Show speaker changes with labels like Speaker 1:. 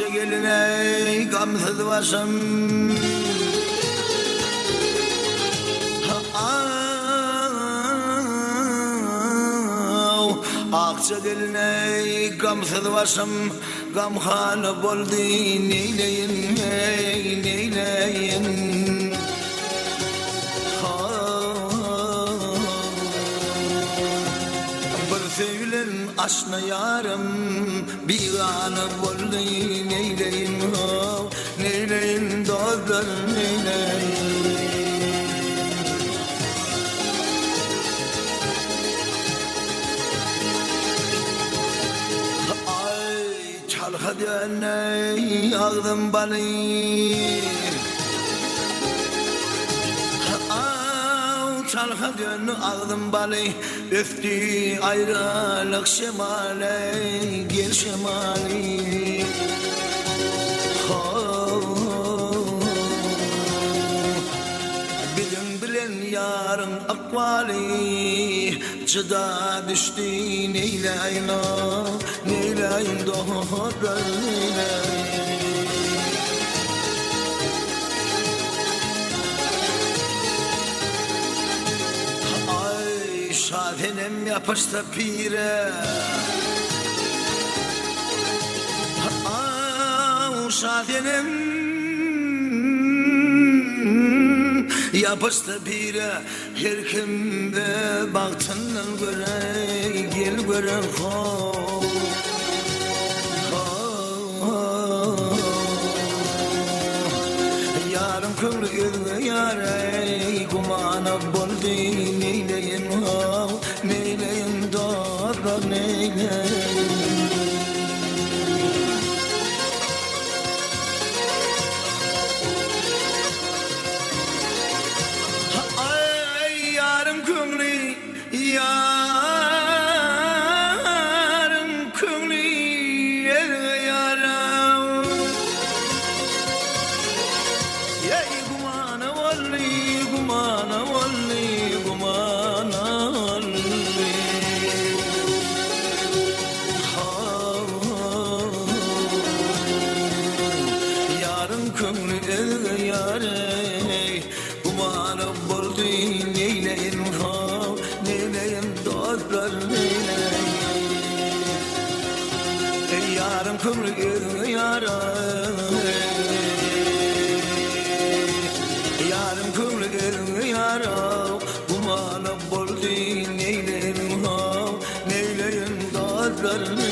Speaker 1: Akça geline gamsız başım Akça geline gamsız başım gamhalı boldu neyleyin neyleyin Bir sevgilen aşna yarım bir anı boldu neyleyin neyleyin dostlar neyleyin Çalha döney ağzım balı Çalha döney ağzım balı Öftü ayrılık şemali Gel şemali Bilen yarın akvali Çıda düştü neyleyin neyleyin doğru neyleyin Ay şadenem yapıştı pire Ay şadenem yapıştı pire her kimde baktığından göre gel göre yarım kıvrı gözü yare kumana boldu neyleyin neyleyin doğru neyleyin Yarım kümlü yaram Yey gumana valli gumana valli gumana valli Yarım kümlü yaram Gumana boldu neyleyin neyleyin dostlar neyleyin yarım kıvrı yaram yarım kıvrı yaram Gumana boldu neyleyin neyleyin dostlar